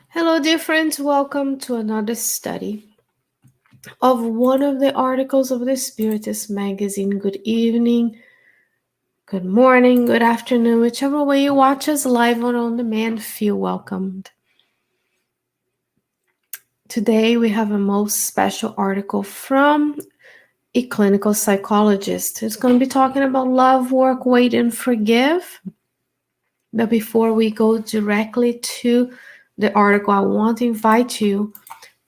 Hello, dear friends. Welcome to another study of one of the articles of the Spiritist Magazine. Good evening, good morning, good afternoon, whichever way you watch us live or on demand, feel welcomed. Today, we have a most special article from a clinical psychologist. It's going to be talking about love, work, wait, and forgive. But before we go directly to the article, I want to invite you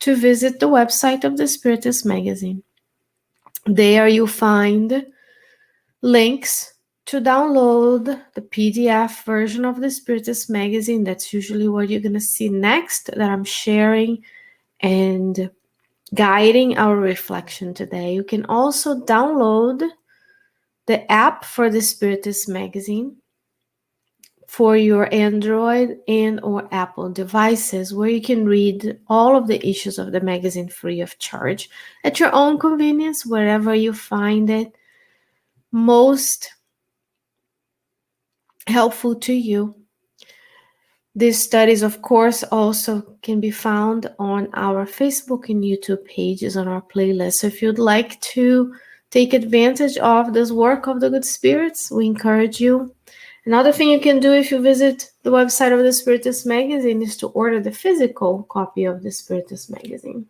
to visit the website of the Spiritist Magazine. There you'll find links to download the PDF version of the Spiritist Magazine. That's usually what you're going to see next that I'm sharing and guiding our reflection today. You can also download the app for the Spiritist Magazine for your Android and or Apple devices, where you can read all of the issues of the magazine free of charge at your own convenience, wherever you find it most helpful to you. These studies, of course, also can be found on our Facebook and YouTube pages on our playlist. So if you'd like to take advantage of this work of the good spirits, we encourage you. Another thing you can do if you visit the website of the Spiritist Magazine is to order the physical copy of the Spiritist Magazine.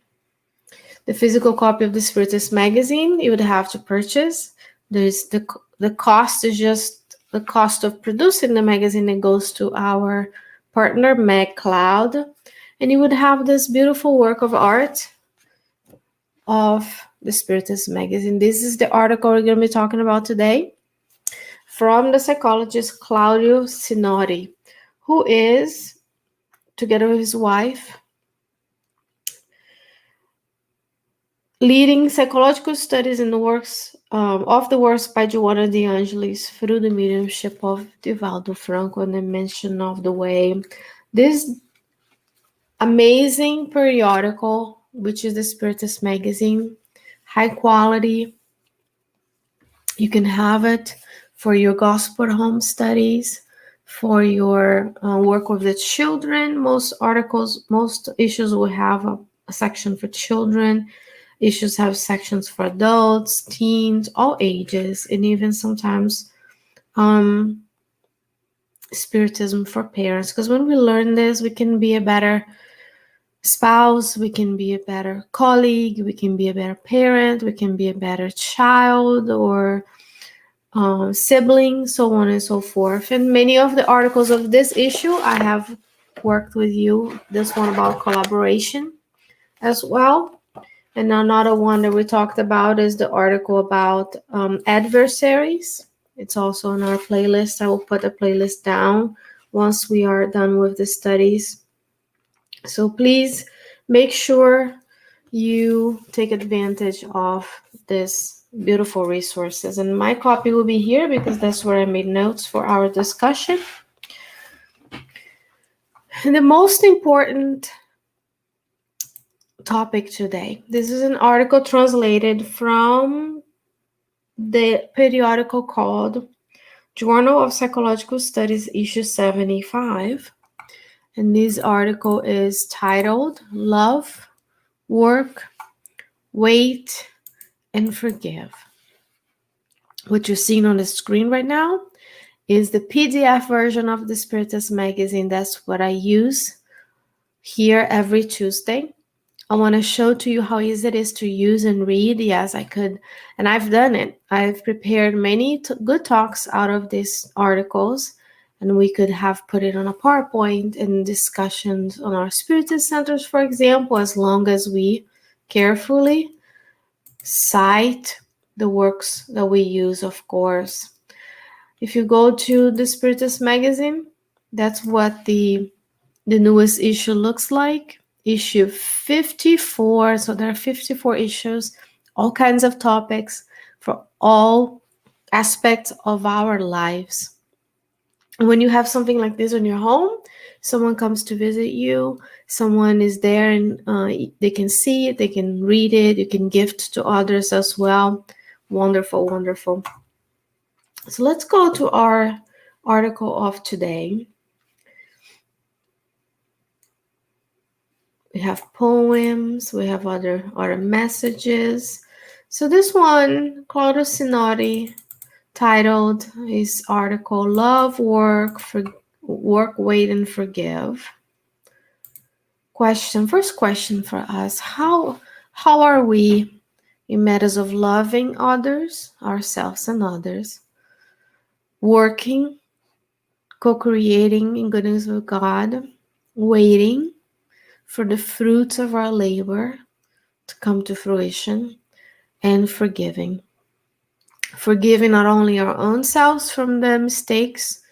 The physical copy of the Spiritist Magazine you would have to purchase. There's the cost is just the cost of producing the magazine that goes to our partner MagCloud, and you would have this beautiful work of art of the Spiritist Magazine. This is the article we're going to be talking about today, from the psychologist Claudio Sinotti, who is, together with his wife, leading psychological studies in the works of the works by Joanna De Angelis through the mediumship of Waldo Franco and the mention of the way. This amazing periodical, which is the Spiritist Magazine, high quality. You can have it for your gospel home studies, for your work with the children. Most issues will have a section for children. Issues have sections for adults, teens, all ages, and even sometimes Spiritism for parents. Because when we learn this, we can be a better spouse, we can be a better colleague, we can be a better parent, we can be a better child or sibling, so on and so forth. And many of the articles of this issue, I have worked with you. This one about collaboration as well. And another one that we talked about is the article about adversaries. It's also on our playlist. I will put the playlist down once we are done with the studies. So please make sure you take advantage of this beautiful resources. And my copy will be here because that's where I made notes for our discussion. And the most important topic today. This is an article translated from the periodical called Journal of Psychological Studies, issue 75. And this article is titled Love, Work, Wait, and Forgive. What you're seeing on the screen right now is the PDF version of the Spiritist Magazine. That's what I use here every Tuesday. I want to show to you how easy it is to use and read. Yes, I could, and I've done it. I've prepared many good talks out of these articles, and we could have put it on a PowerPoint and discussions on our Spiritist centers, for example, as long as we carefully cite the works that we use, of course. If you go to the Spiritist Magazine, that's what the newest issue looks like. Issue 54. So there are 54 issues, all kinds of topics for all aspects of our lives. When you have something like this in your home, someone comes to visit you, someone is there and they can see it, they can read it, you can gift to others as well. Wonderful, wonderful. So let's go to our article of today. We have poems, we have other messages. So this one, Claudio Sinotti, titled his article, Love, Work, Wait, and Forgive. First question for us, how are we in matters of loving others, ourselves and others, working, co-creating in goodness with God, waiting for the fruits of our labor to come to fruition, and forgiving. Forgiving not only our own selves from the mistakes,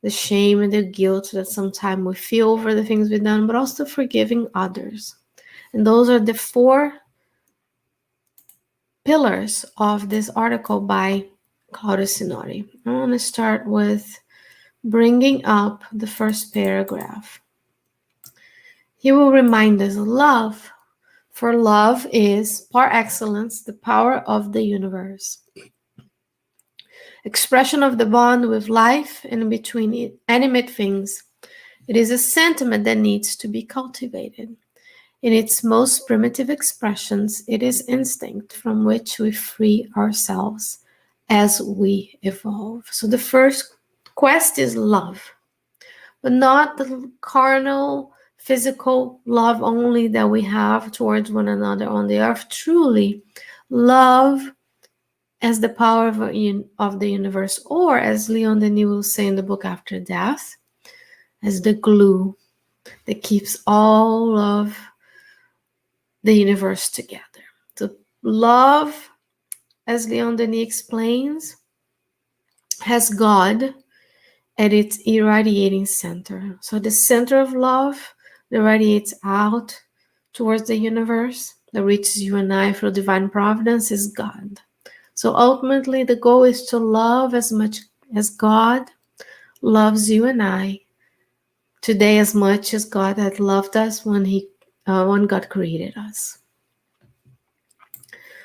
the shame and the guilt that sometimes we feel over the things we've done, but also forgiving others. And those are the 4 pillars of this article by Claudio Sinotti. I want to start with bringing up the first paragraph. He will remind us of love, for love is, par excellence, the power of the universe. Expression of the bond with life and between animate things. It is a sentiment that needs to be cultivated. In its most primitive expressions, it is instinct from which we free ourselves as we evolve. So the first quest is love, but not the carnal, physical love only that we have towards one another on the earth. Truly, love as the power of the universe, or as Leon Denis will say in the book After Death, as the glue that keeps all of the universe together. So love, as Leon Denis explains, has God at its irradiating center. So the center of love that radiates out towards the universe, that reaches you and I through divine providence, is God. So ultimately, the goal is to love as much as God loves you and I today, as much as God had loved us when God created us.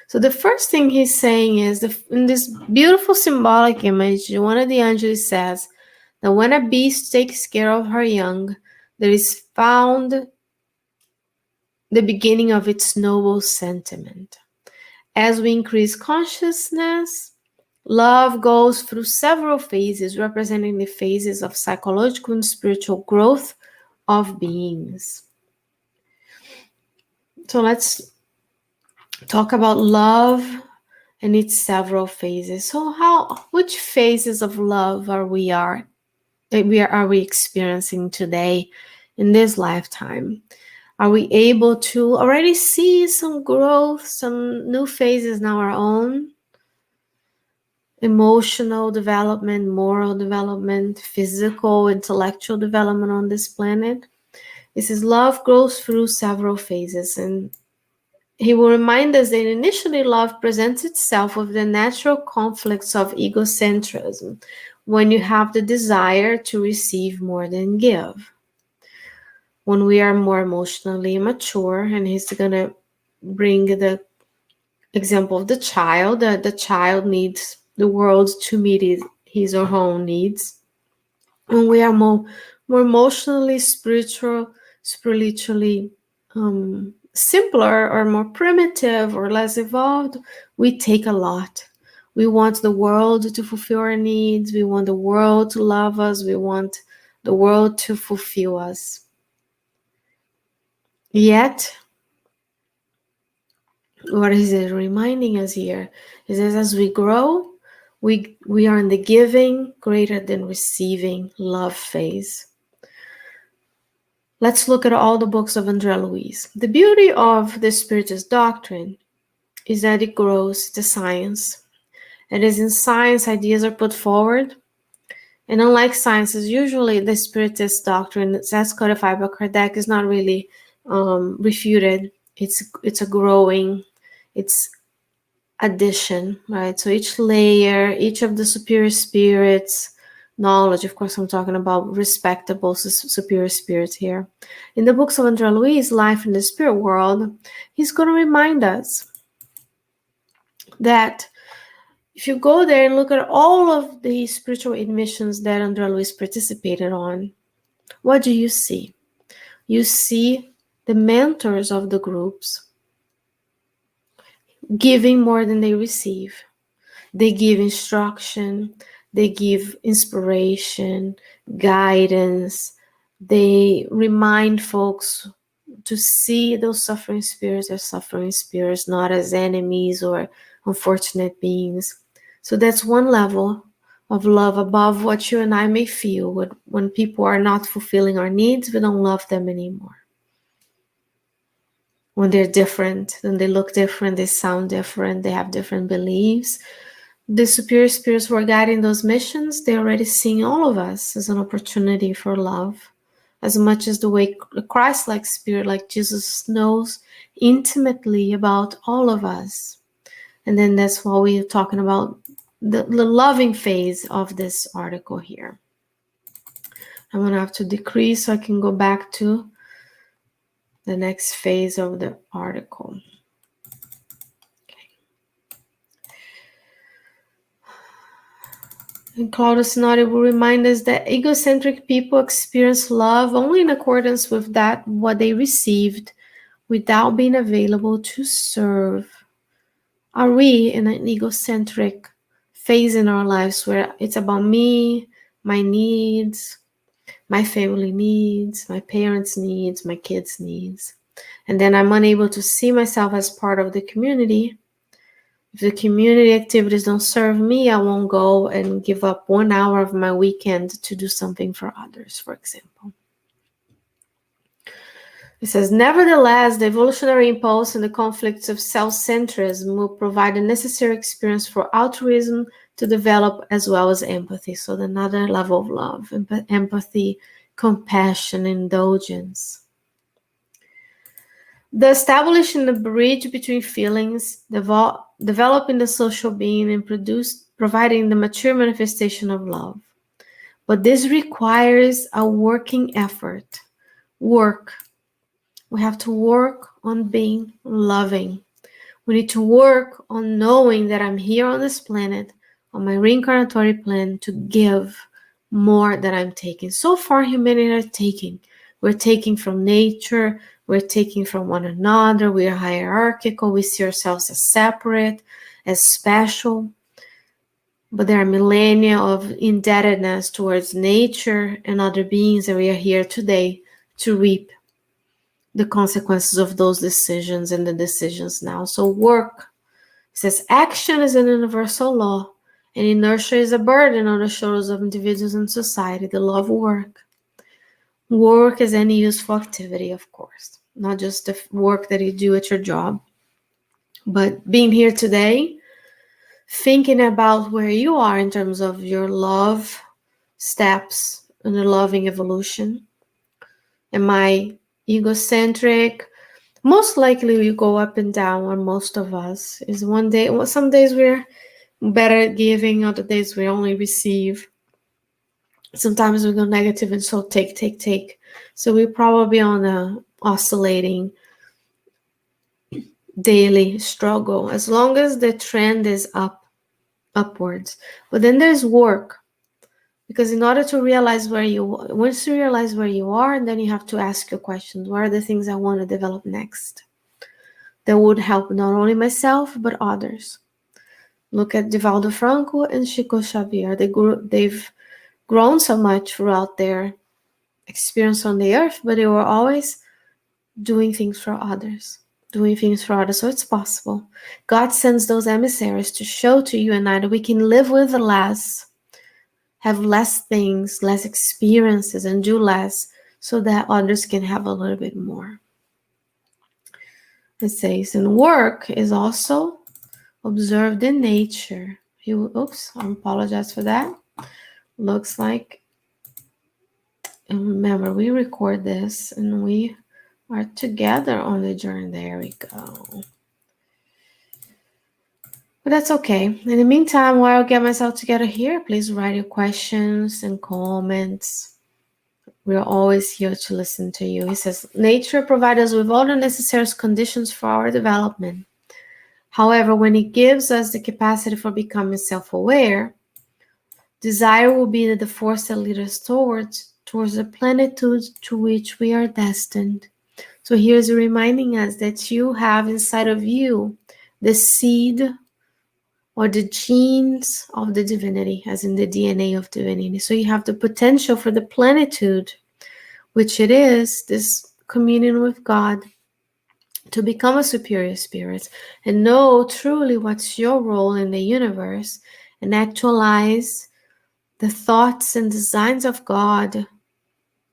So the first thing he's saying is, in this beautiful symbolic image, one of the angels says that when a beast takes care of her young, there is found the beginning of its noble sentiment. As we increase consciousness, love goes through several phases, representing the phases of psychological and spiritual growth of beings. So let's talk about love and its several phases. So which phases of love are we experiencing today in this lifetime? Are we able to already see some growth, some new phases in our own? Emotional development, moral development, physical, intellectual development on this planet. It says love grows through several phases, and he will remind us that initially love presents itself with the natural conflicts of egocentrism, when you have the desire to receive more than give. When we are more emotionally mature, and he's going to bring the example of the child, that the child needs the world to meet his or her own needs. When we are more emotionally, spiritually simpler or more primitive or less evolved, we take a lot. We want the world to fulfill our needs. We want the world to love us. We want the world to fulfill us. Yet, what is it reminding us here is that as we grow, we are in the giving greater than receiving love phase. Let's look at all the books of André Luiz. The beauty of the Spiritist doctrine is that it grows the science. It is in science, ideas are put forward. And unlike sciences, usually the Spiritist doctrine as codified by Kardec is not really refuted. It's a growing, it's addition, right? So each layer, each of the superior spirits, knowledge, of course I'm talking about respectable superior spirits here. In the books of André Luiz, Life in the Spirit World, he's going to remind us that if you go there and look at all of the spiritual admissions that André Luiz participated on, what do you see? You see the mentors of the groups, giving more than they receive. They give instruction, they give inspiration, guidance. They remind folks to see those suffering spirits as suffering spirits, not as enemies or unfortunate beings. So that's one level of love above what you and I may feel. When people are not fulfilling our needs, we don't love them anymore. When they're different, when they look different, they sound different, they have different beliefs. The superior spirits who are guiding those missions, they're already seeing all of us as an opportunity for love, as much as the way a Christ-like spirit like Jesus knows intimately about all of us. And then that's why we're talking about the loving phase of this article here. I'm going to have to decrease so I can go back to the next phase of the article. And Claudio Sinotti will remind us that egocentric people experience love only in accordance with that what they received, without being available to serve. Are we in an egocentric phase in our lives where it's about me, my needs, my family needs, my parents' needs, my kids' needs, and then I'm unable to see myself as part of the community? If the community activities don't serve me, I won't go and give up 1 hour of my weekend to do something for others, for example. It says, nevertheless, the evolutionary impulse and the conflicts of self-centrism will provide a necessary experience for altruism to develop, as well as empathy. So another level of love, empathy, compassion, indulgence. The establishing the bridge between feelings, developing the social being, and providing the mature manifestation of love. But this requires a working effort. Work. We have to work on being loving. We need to work on knowing that I'm here on this planet, on my reincarnatory plan, to give more than I'm taking. So far, humanity is taking. We're taking from nature. We're taking from one another. We are hierarchical. We see ourselves as separate, as special. But there are millennia of indebtedness towards nature and other beings, and we are here today to reap the consequences of those decisions and the decisions now. So work. It says action is an universal law, and inertia is a burden on the shoulders of individuals and society. The law of work. Work is any useful activity, of course, not just the work that you do at your job. But being here today, thinking about where you are in terms of your love steps in the loving evolution. Am I egocentric? Most likely we go up and down, or most of us. Is one day, some days we're better at giving, other days we only receive. Sometimes we go negative and so take. So we're probably on a oscillating daily struggle, as long as the trend is upwards. But then there's work, because in order to realize once you realize where you are, then you have to ask your questions. What are the things I want to develop next that would help not only myself but others? Look at Waldo Franco and Chico Xavier. They've grown so much throughout their experience on the earth, but they were always doing things for others. So it's possible. God sends those emissaries to show to you and I that we can live with less, have less things, less experiences, and do less, so that others can have a little bit more. It says, and work is also observed in nature. Oops, I apologize for that. Looks like, and remember, we record this and we are together on the journey. There we go. But that's okay. In the meantime, while I get myself together here, please write your questions and comments. We're always here to listen to you. He says, nature provides us with all the necessary conditions for our development. However, when it gives us the capacity for becoming self-aware, desire will be the force that leads us towards the plenitude to which we are destined. So here's reminding us that you have inside of you the seed or the genes of the divinity, as in the DNA of divinity. So you have the potential for the plenitude, which it is this communion with God, to become a superior spirit and know truly what's your role in the universe and actualize the thoughts and designs of God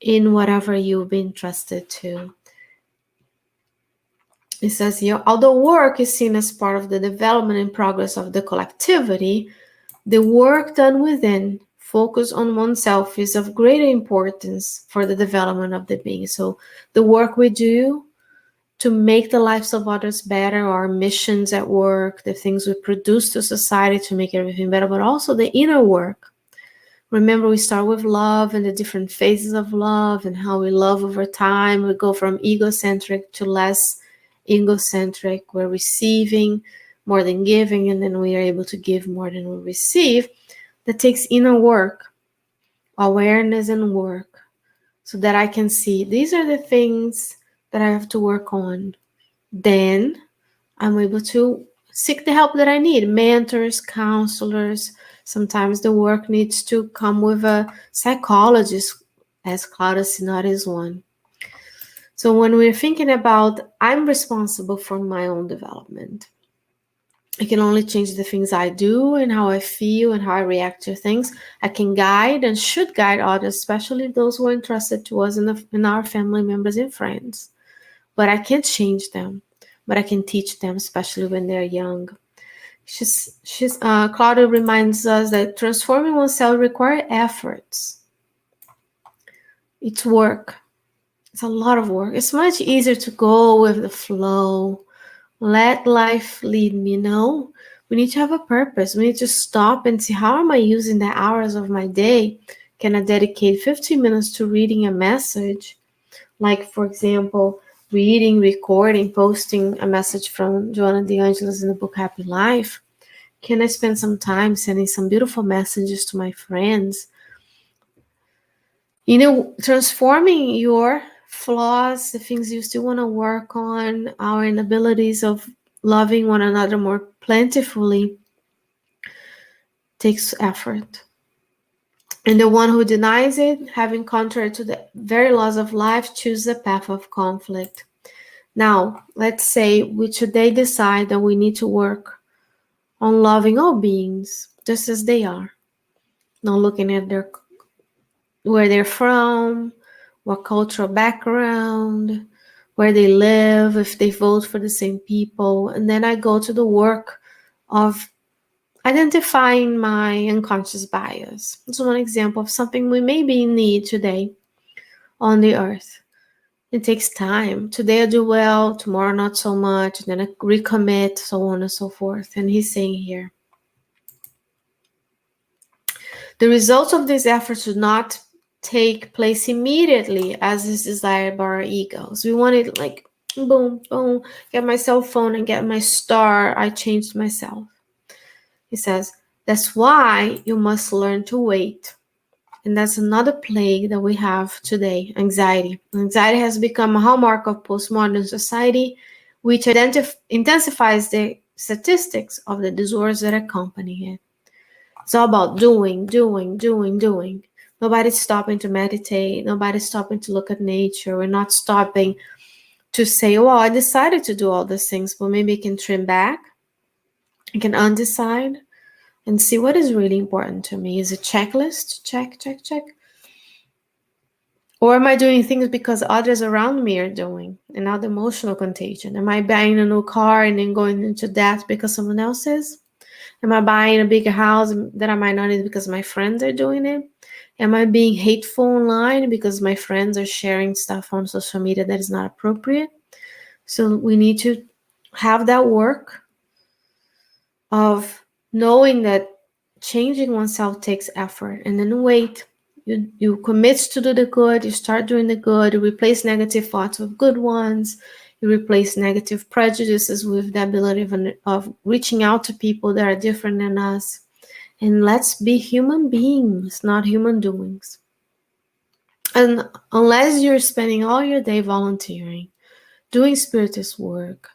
in whatever you've been trusted to. It says here, although work is seen as part of the development and progress of the collectivity, the work done within, focus on oneself, is of greater importance for the development of the being. So the work we do to make the lives of others better, our missions at work, the things we produce to society to make everything better, but also the inner work. Remember, we start with love and the different phases of love and how we love over time. We go from egocentric to less egocentric. We're receiving more than giving, and then we are able to give more than we receive. That takes inner work, awareness and work, so that I can see these are the things that I have to work on. Then I'm able to seek the help that I need, mentors, counselors. Sometimes the work needs to come with a psychologist, as Claudia Sinara is one. So when we're thinking about I'm responsible for my own development, I can only change the things I do and how I feel and how I react to things. I can guide and should guide others, especially those who are entrusted to us in our family members and friends. But I can't change them, but I can teach them, especially when they're young. Claudia reminds us that transforming oneself requires efforts. It's work. It's a lot of work. It's much easier to go with the flow. Let life lead me. No, we need to have a purpose. We need to stop and see, how am I using the hours of my day? Can I dedicate 15 minutes to reading a message? Like, for example, reading, recording, posting a message from Joanna de Angelis in the book Happy Life? Can I spend some time sending some beautiful messages to my friends? Transforming your flaws, the things you still want to work on, our inabilities of loving one another more plentifully, takes effort. And the one who denies it, having contrary to the very laws of life, chooses a path of conflict. Now, let's say we today decide that we need to work on loving all beings just as they are, not looking at where they're from, what cultural background, where they live, if they vote for the same people. And then I go to the work of identifying my unconscious bias. It's one example of something we maybe need today on the earth. It takes time. Today I do well, tomorrow not so much, then I recommit, so on and so forth. And he's saying here, the results of these efforts should not take place immediately as is desired by our egos. We want it like, boom, boom, get my cell phone and get my star. I changed myself. He says, that's why you must learn to wait. And that's another plague that we have today, anxiety. Anxiety has become a hallmark of postmodern society, which intensifies the statistics of the disorders that accompany it. It's all about doing. Nobody's stopping to meditate. Nobody's stopping to look at nature. We're not stopping to say, well, I decided to do all these things, but maybe I can trim back. I can undecide and see what is really important to me. Is a checklist? Check. Or am I doing things because others around me are doing? And now the emotional contagion. Am I buying a new car and then going into debt because someone else is? Am I buying a bigger house that I might not need because my friends are doing it? Am I being hateful online because my friends are sharing stuff on social media that is not appropriate? So we need to have that work of knowing that changing oneself takes effort, and then wait. You commit to do the good, you start doing the good, you replace negative thoughts with good ones, you replace negative prejudices with the ability of reaching out to people that are different than us. And let's be human beings, not human doings. And unless you're spending all your day volunteering, doing Spiritist work,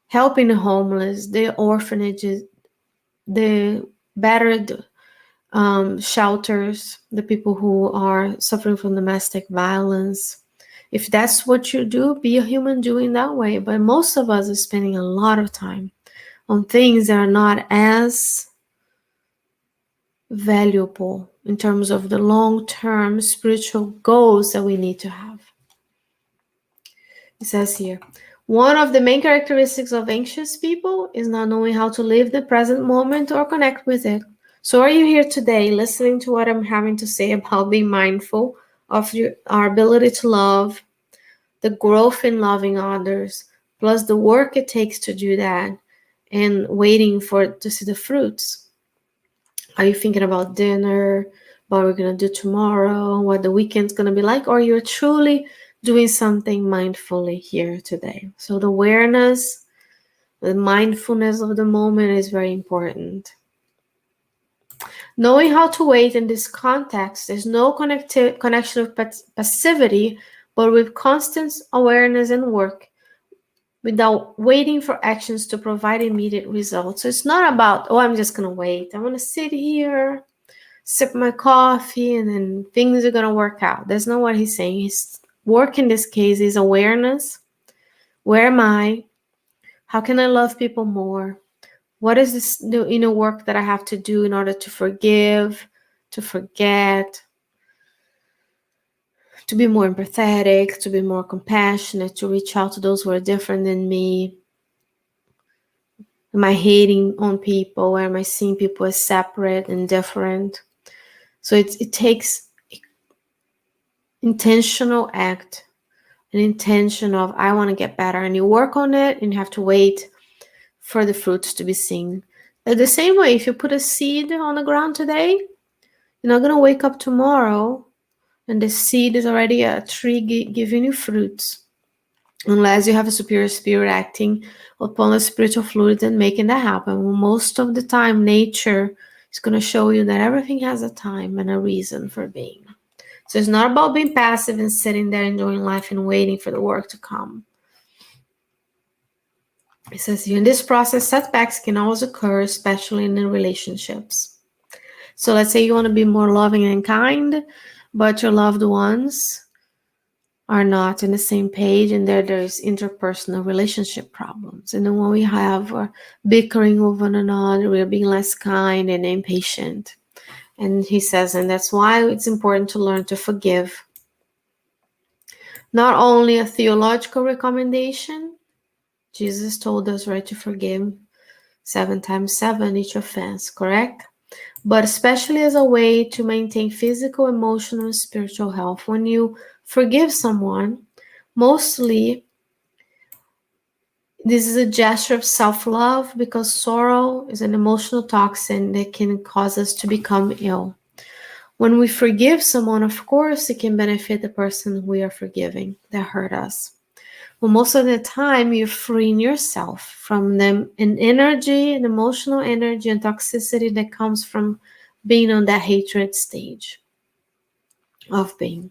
helping the homeless, the orphanages, the battered shelters, the people who are suffering from domestic violence. If that's what you do, be a human doing that way. But most of us are spending a lot of time on things that are not as valuable in terms of the long-term spiritual goals that we need to have. It says here, one of the main characteristics of anxious people is not knowing how to live the present moment or connect with it. So are you here today listening to what I'm having to say about being mindful of our ability to love, the growth in loving others, plus the work it takes to do that, and waiting to see the fruits? Are you thinking about dinner, what we're going to do tomorrow, what the weekend's going to be like, or you're truly doing something mindfully here today? So the awareness, the mindfulness of the moment is very important. Knowing how to wait in this context, there's no connection with passivity, but with constant awareness and work, without waiting for actions to provide immediate results. So it's not about, oh, I'm just going to wait. I'm going to sit here, sip my coffee, and then things are going to work out. That's not what he's saying. His work in this case is awareness. Where am I? How can I love people more? What is this the inner work that I have to do in order to forgive, to forget, to be more empathetic, to be more compassionate, to reach out to those who are different than me? Am I hating on people, or am I seeing people as separate and different? So it takes intentional act, an intention of, I want to get better, and you work on it, and you have to wait for the fruits to be seen. The same way, if you put a seed on the ground today, you're not going to wake up tomorrow and the seed is already a tree giving you fruits, unless you have a superior spirit acting upon the spiritual fluid and making that happen. Most of the time, nature is going to show you that everything has a time and a reason for being. So it's not about being passive and sitting there enjoying life and waiting for the work to come. It says here, in this process, setbacks can always occur, especially in the relationships. So let's say you want to be more loving and kind, but your loved ones are not in the same page, and there's interpersonal relationship problems. And then when we have bickering with one another, we're being less kind and impatient. And he says, and that's why it's important to learn to forgive. Not only a theological recommendation, Jesus told us, right, to forgive 7 times 7 each offense, correct? But especially as a way to maintain physical, emotional, and spiritual health. When you forgive someone, mostly this is a gesture of self-love, because sorrow is an emotional toxin that can cause us to become ill. When we forgive someone, of course, it can benefit the person we are forgiving that hurt us. But most of the time, you're freeing yourself from them, an energy, an emotional energy and toxicity that comes from being on that hatred stage of being.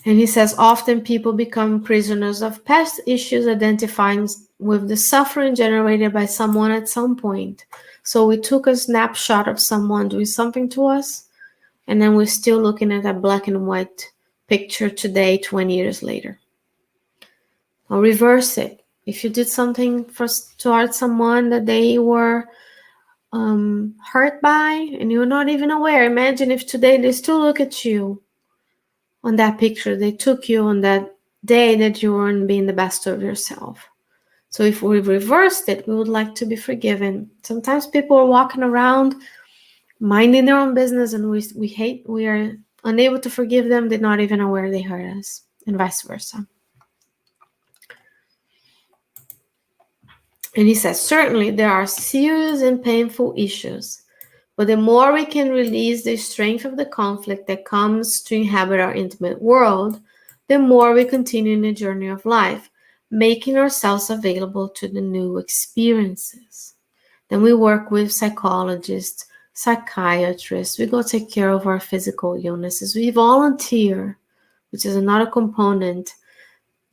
And he says, often people become prisoners of past issues, identifying with the suffering generated by someone at some point. So we took a snapshot of someone doing something to us, and then we're still looking at that black and white picture today, 20 years later. Or reverse it. If you did something towards someone that they were hurt by, and you're not even aware, imagine if today they still look at you on that picture. They took you on that day that you weren't being the best of yourself. So if we reversed it, we would like to be forgiven. Sometimes people are walking around minding their own business, and we are unable to forgive them. They're not even aware they hurt us, and vice versa. And he says, certainly there are serious and painful issues, but the more we can release the strength of the conflict that comes to inhabit our intimate world, the more we continue in the journey of life, making ourselves available to the new experiences. Then we work with psychologists, psychiatrists, we go take care of our physical illnesses, we volunteer, which is another component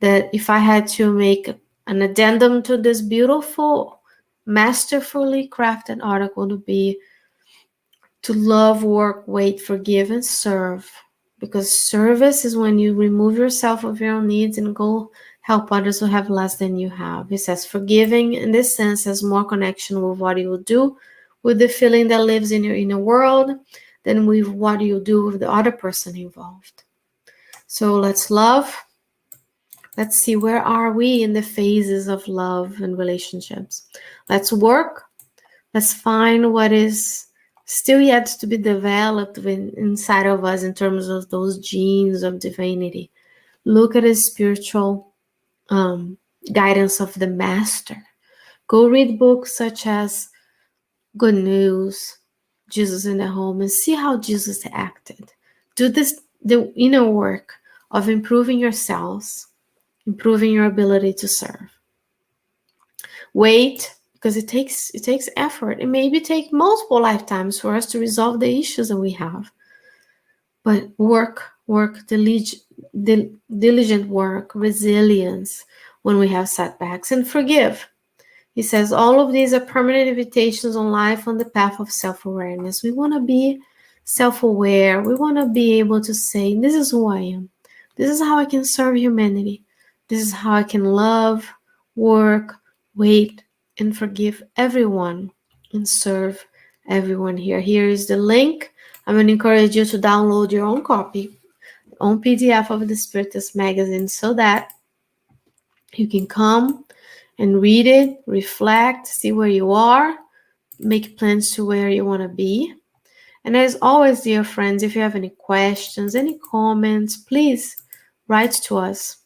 that if I had to make an addendum to this beautiful, masterfully crafted article, to be to love, work, wait, forgive, and serve. Because service is when you remove yourself of your own needs and go help others who have less than you have. It says forgiving in this sense has more connection with what you will do with the feeling that lives in your inner world than with what you do with the other person involved. So let's love. Let's see, where are we in the phases of love and relationships? Let's work. Let's find what is still yet to be developed inside of us in terms of those genes of divinity. Look at the spiritual guidance of the master. Go read books such as Good News, Jesus in the Home, and see how Jesus acted. Do the inner work of improving yourselves, improving your ability to serve. Wait, because it takes effort. It maybe take multiple lifetimes for us to resolve the issues that we have. But work, diligent work, resilience when we have setbacks, and forgive. He says all of these are permanent invitations on life on the path of self-awareness. We want to be self-aware. We want to be able to say, this is who I am. This is how I can serve humanity. This is how I can love, work, wait, and forgive everyone and serve everyone here. Here is the link. I'm going to encourage you to download your own copy, own PDF of the Spiritist Magazine, so that you can come and read it, reflect, see where you are, make plans to where you want to be. And as always, dear friends, if you have any questions, any comments, please write to us.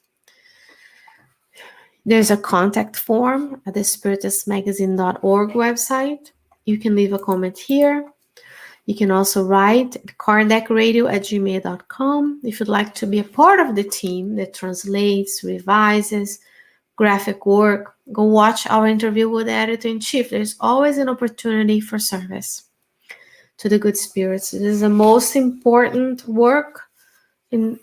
There's a contact form at the spiritistmagazine.org website. You can leave a comment here. You can also write at kardakradio@gmail.com if you'd like to be a part of the team that translates, revises, graphic work. Go watch our interview with the editor-in-chief. There's always an opportunity for service to the good spirits. It is the most important work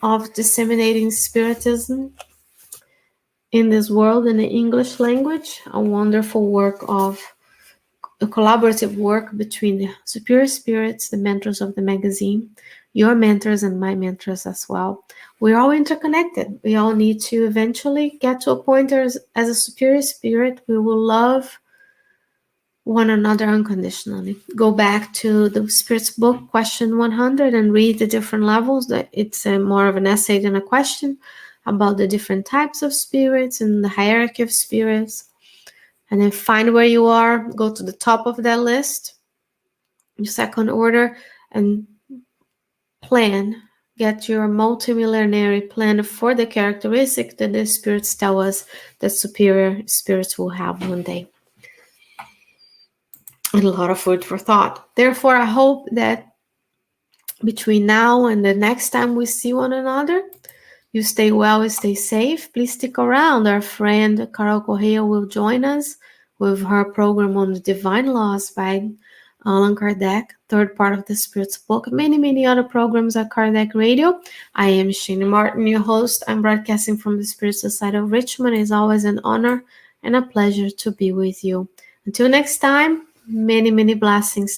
of disseminating Spiritism in this world in the English language. A wonderful work of a collaborative work between the superior spirits, the mentors of the magazine, your mentors and my mentors as well. We're all interconnected. We all need to eventually get to a point as a superior spirit, we will love one another unconditionally. Go back to the Spirit's book, question 100, and read the different levels. It's more of an essay than a question about the different types of spirits and the hierarchy of spirits. And then find where you are, go to the top of that list, your second order, and plan. Get your multimillenary plan for the characteristic that the spirits tell us that superior spirits will have one day. And a lot of food for thought. Therefore, I hope that between now and the next time we see one another, you stay well, you stay safe. Please stick around. Our friend Carol Correa will join us with her program on the Divine Laws by Allan Kardec, third part of the Spirit's book. Many other programs at Kardec Radio. I am Shani Martin, your host. I'm broadcasting from the Spirit Society of Richmond. It's always an honor and a pleasure to be with you. Until next time, many blessings.